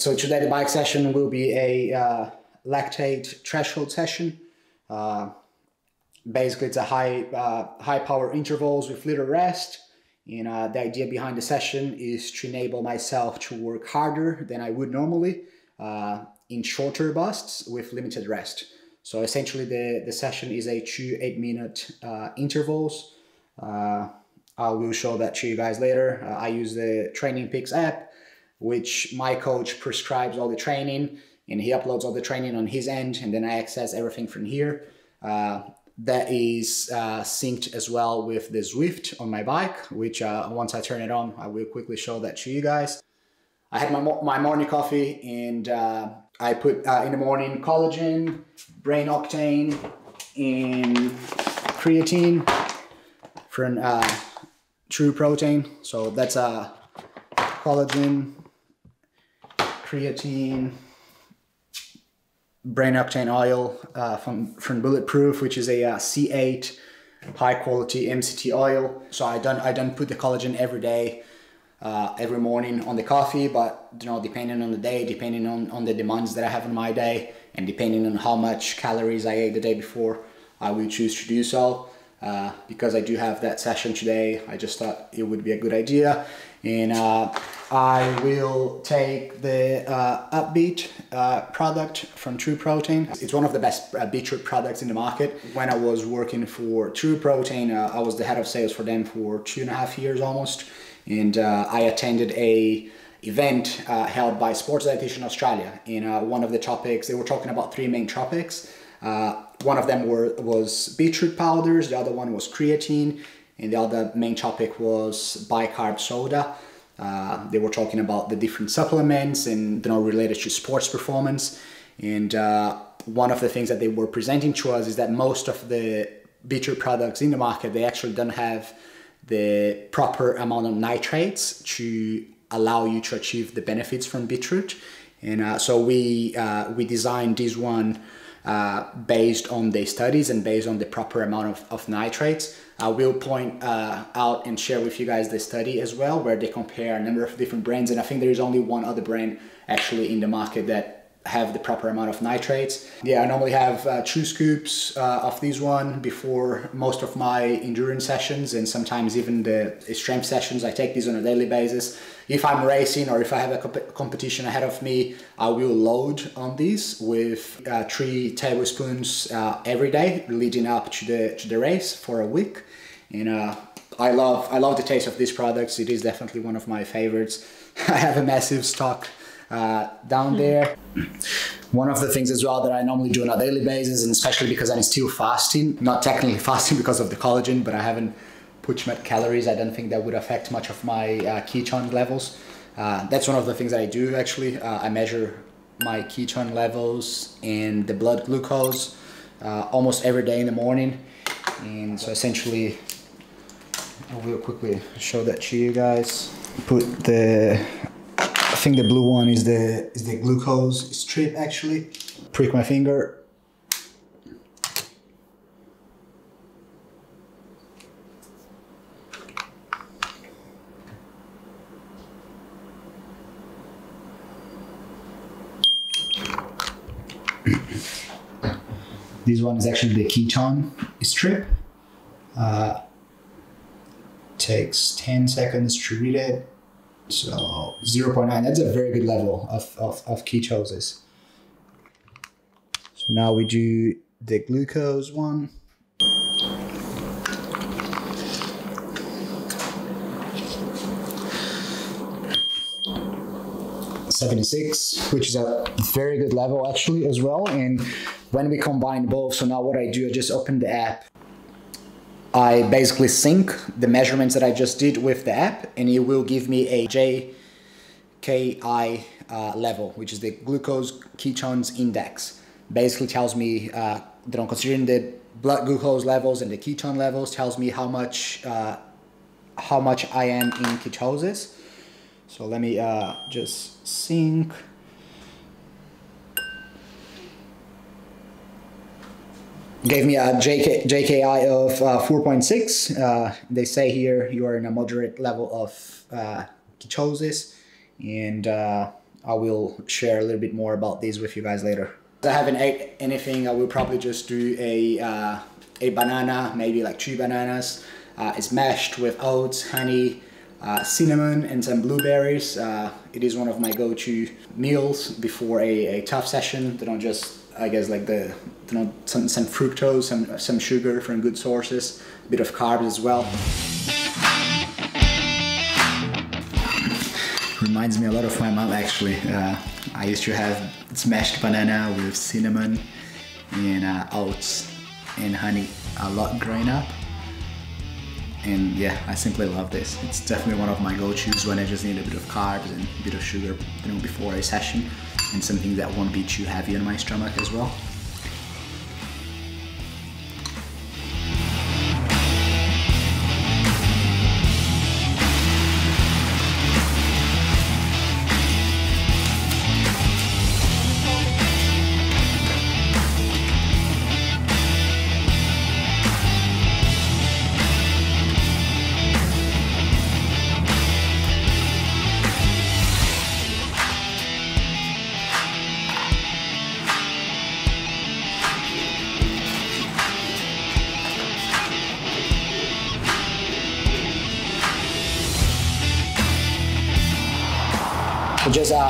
So today the bike session will be a lactate threshold session. Basically, it's a high power intervals with little rest. And the idea behind the session is to enable myself to work harder than I would normally in shorter bursts with limited rest. So essentially the session is a 2 8-minute intervals. I will show that to you guys later. I use the Training Peaks app, which my coach prescribes all the training, and he uploads all the training on his end, and then I access everything from here. That is synced as well with the Zwift on my bike, which once I turn it on, I will quickly show that to you guys. I had my morning coffee, and I put in the morning collagen, brain octane, and creatine from True Protein. So that's collagen, creatine, brain octane oil from Bulletproof, which is a C8 high quality MCT oil. So I don't put the collagen every day, every morning on the coffee, but you know, depending on the day, depending on the demands that I have on my day, and depending on how much calories I ate the day before, I will choose to do so. Because I do have that session today, I just thought it would be a good idea. And I will take the Upbeat product from True Protein. It's one of the best beetroot products in the market. When I was working for True Protein, I was the head of sales for them for 2.5 years almost. And I attended a event held by Sports Dietitian Australia. And one of the topics, they were talking about 3 main topics. One of them was beetroot powders, the other one was creatine, and the other main topic was bicarb soda. They were talking about the different supplements and, you know, related to sports performance. And one of the things that they were presenting to us is that most of the beetroot products in the market, they actually don't have the proper amount of nitrates to allow you to achieve the benefits from beetroot. And so we designed this one based on the studies and based on the proper amount of nitrates. I will point out and share with you guys the study as well, where they compare a number of different brands, and I think there is only one other brand actually in the market that have the proper amount of nitrates. Yeah, I normally have 2 scoops of this one before most of my endurance sessions, and sometimes even the strength sessions. I take these on a daily basis. If I'm racing or if I have a competition ahead of me, I will load on these with 3 tablespoons every day leading up to the race for a week. And I love the taste of these products. It is definitely one of my favorites. I have a massive stock down there. One of the things as well that I normally do on a daily basis, and especially because I'm still fasting, not technically fasting because of the collagen, but I haven't put too much calories. I don't think that would affect much of my ketone levels. That's one of the things that I do actually. I measure my ketone levels and the blood glucose almost every day in the morning. And so essentially, I will quickly show that to you guys. Put I think the blue one is the glucose strip actually. Prick my finger. This one is actually the ketone strip. Takes 10 seconds to read it. So 0.9, that's a very good level of ketosis. So now we do the glucose one. .76, which is a very good level actually as well. And when we combine both, so now what I do, I just open the app. I basically sync the measurements that I just did with the app, and it will give me a JKI level, which is the glucose ketones index. Basically tells me that I'm considering the blood glucose levels and the ketone levels, tells me how much I am in ketosis. So let me just sync. Gave me a JKI of 4.6. They say here you are in a moderate level of ketosis, and I will share a little bit more about these with you guys later. If I haven't ate anything, I will probably just do a banana, maybe like 2 bananas. It's mashed with oats, honey, cinnamon, and some blueberries. It is one of my go-to meals before a tough session. They don't just, I guess, like some fructose, some sugar from good sources, a bit of carbs as well. Reminds me a lot of my mom, actually. I used to have smashed banana with cinnamon and oats and honey a lot growing up. And yeah, I simply love this. It's definitely one of my go-tos when I just need a bit of carbs and a bit of sugar, you know, before a session, and something that won't be too heavy on my stomach as well.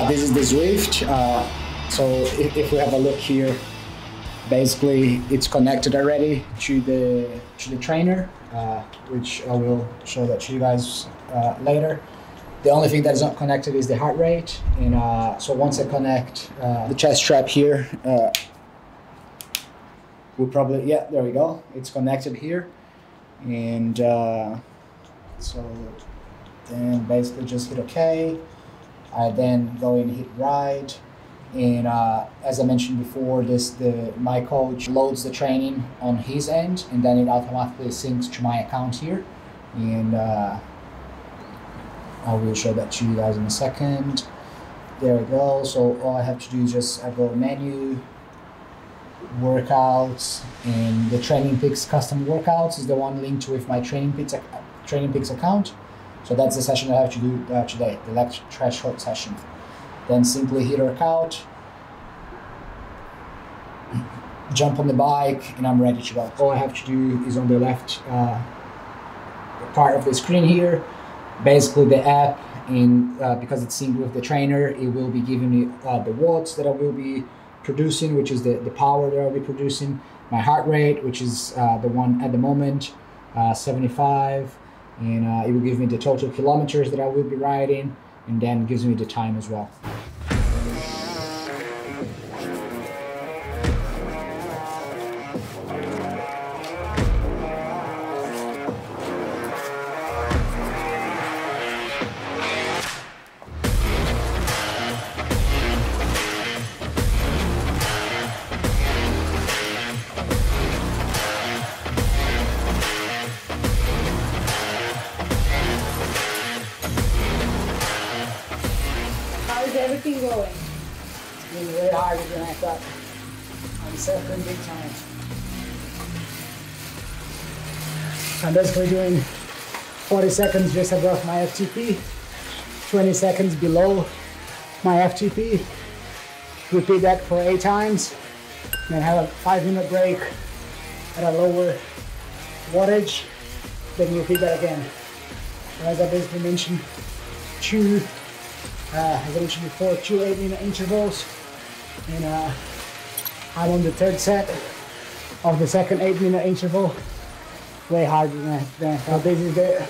This is the Zwift. So if we have a look here, basically it's connected already to the trainer, which I will show that to you guys later. The only thing that is not connected is the heart rate. And so once I connect the chest strap here, we'll probably, yeah, there we go. It's connected here. And so then basically just hit OK. I then go and hit ride, and as I mentioned before, my coach loads the training on his end, and then it automatically syncs to my account here, and I will show that to you guys in a second. There we go. So all I have to do is just I go menu, workouts, and the Training Peaks custom workouts is the one linked with my Training Peaks account. So that's the session I have to do today, the leg threshold session. Then simply hit workout, jump on the bike, and I'm ready to go. All I have to do is on the left part of the screen here, basically the app, and because it's synced with the trainer, it will be giving me the watts that I will be producing, which is the power that I'll be producing, my heart rate, which is the one at the moment, 75. And it will give me the total kilometers that I will be riding, and then gives me the time as well. Everything going. It's been way harder than I thought. I'm suffering big time. I'm basically doing 40 seconds just above my FTP, 20 seconds below my FTP. Repeat that for 8 times. Then have a 5-minute break at a lower wattage. Then repeat that again. As I basically mentioned, as I mentioned before, 2 8-minute intervals, and I'm on the 3rd set of the second 8-minute interval. Way harder than that. So this is the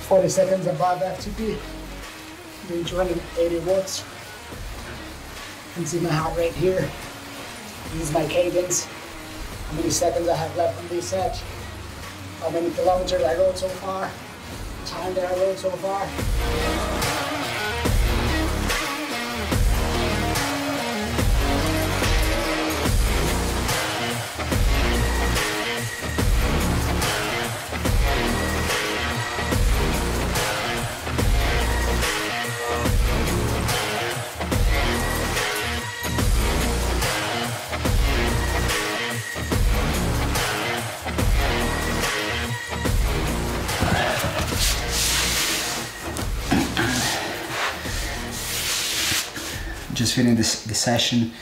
40 seconds above FTP, doing 280 watts. You can see my heart rate here. This is my cadence. How many seconds I have left on this set. How many kilometers I rode so far. Time that I rode so far. just finished this session.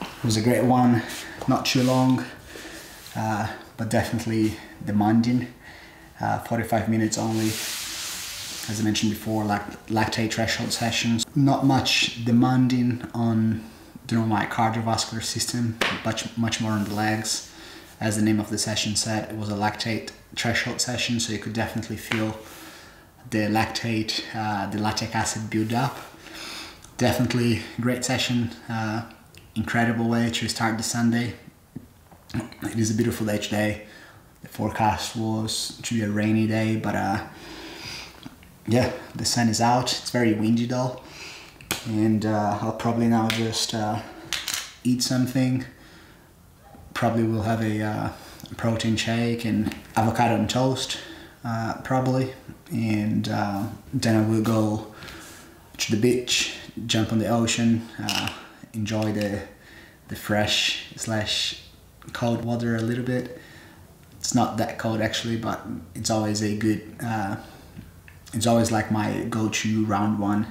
It was a great one, not too long, but definitely demanding. 45 minutes only, as I mentioned before, lactate threshold sessions. Not much demanding on my cardiovascular system, much more on the legs. As the name of the session said, it was a lactate threshold session, so you could definitely feel the lactate, the lactic acid build up. Definitely great session, incredible way to start the Sunday. It is a beautiful day today. The forecast was to be a rainy day, but yeah, the sun is out. It's very windy though, and I'll probably now just eat something. Probably will have a protein shake and avocado and toast, probably, and then I will go to the beach, jump on the ocean, enjoy the fresh / cold water a little bit. It's not that cold actually, but it's always a good, it's always like my go-to round one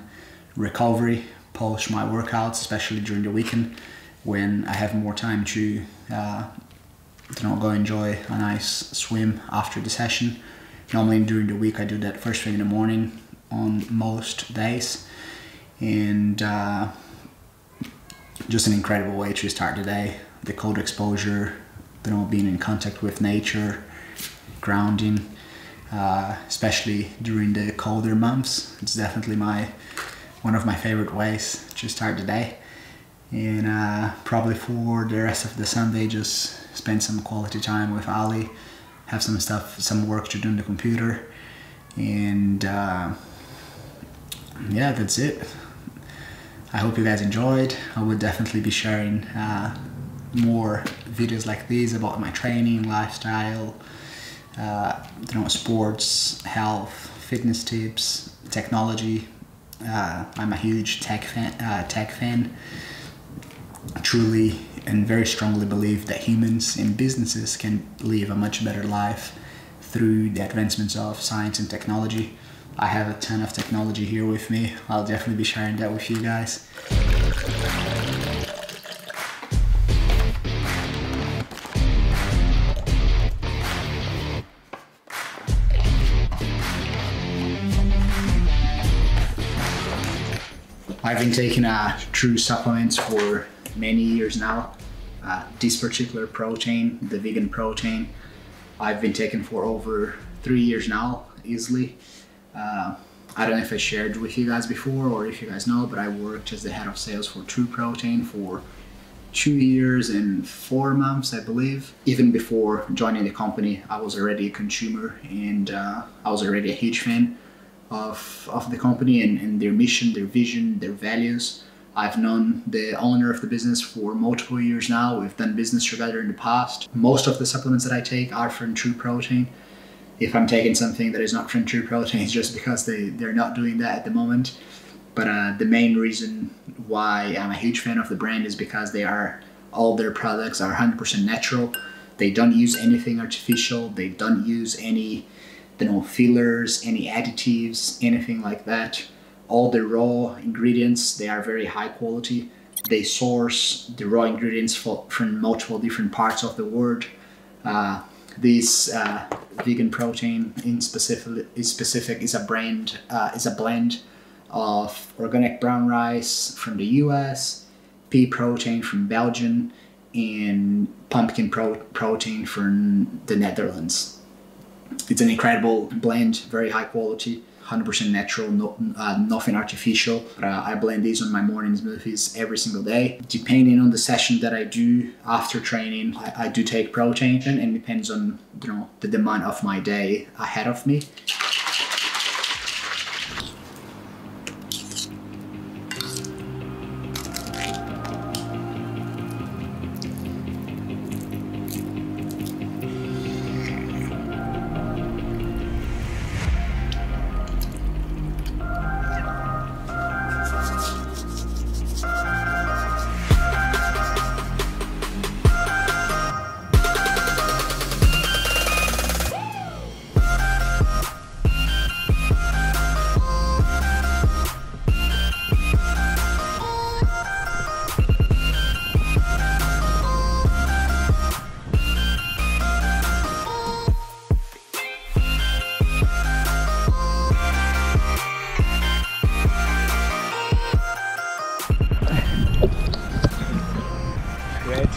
recovery post my workouts, especially during the weekend when I have more time to go enjoy a nice swim after the session. Normally during the week I do that first thing in the morning on most days, and just an incredible way to start the day. The cold exposure, being in contact with nature, grounding, especially during the colder months. It's definitely one of my favorite ways to start the day. And probably for the rest of the Sunday, just spend some quality time with Ali, have some work to do on the computer, and yeah, that's it. I hope you guys enjoyed. I will definitely be sharing more videos like these about my training, lifestyle, sports, health, fitness tips, technology. I'm a huge tech fan. Truly and very strongly believe that humans and businesses can live a much better life through the advancements of science and technology. I have a ton of technology here with me. I'll definitely be sharing that with you guys. I've been taking true supplements for many years now. This particular protein, the vegan protein, I've been taking for over 3 years now, easily. I don't know if I shared with you guys before or if you guys know, but I worked as the head of sales for True Protein for 2 years and 4 months, I believe. Even before joining the company, I was already a consumer, and I was already a huge fan of the company and their mission, their vision, their values. I've known the owner of the business for multiple years now. We've done business together in the past. Most of the supplements that I take are from True Protein. If I'm taking something that is not from True Protein, it's just because they're not doing that at the moment. But the main reason why I'm a huge fan of the brand is because all their products are 100% natural. They don't use anything artificial. They don't use any fillers, any additives, anything like that. All the raw ingredients, they are very high quality. They source the raw ingredients from multiple different parts of the world. This vegan protein in specific is a blend of organic brown rice from the US, pea protein from Belgium, and pumpkin protein from the Netherlands. It's an incredible blend, very high quality, 100% natural, nothing artificial. I blend these on my morning smoothies every single day. Depending on the session that I do after training, I do take protein, and it depends on the demand of my day ahead of me.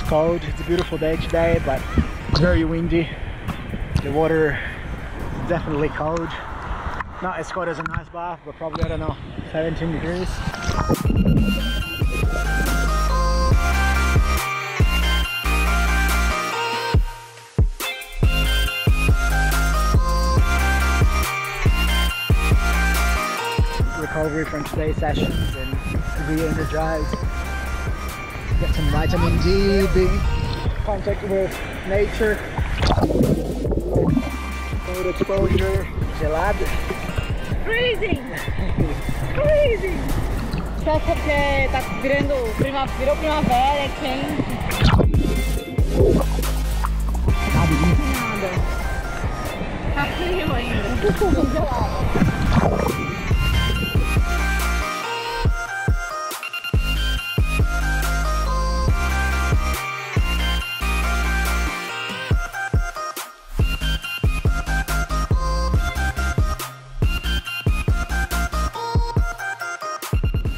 cold. It's a beautiful day today, but very windy. The water is definitely cold. Not as cold as an ice bath, but probably, I don't know, 17 degrees. Recovery from today's sessions and re-energized. Get some vitamin D, be in contact with nature. Cold exposure, gelado. Freezing! Freezing! Só porque tá virou primavera, é quente. Nada. Tá frio ainda. Gelado.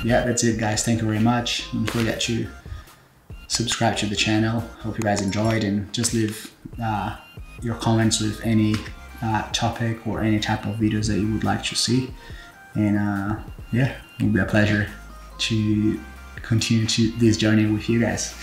Yeah, that's it guys, thank you very much. Don't forget to subscribe to the channel. Hope you guys enjoyed, and just leave your comments with any topic or any type of videos that you would like to see. And yeah, it will be a pleasure to continue this journey with you guys.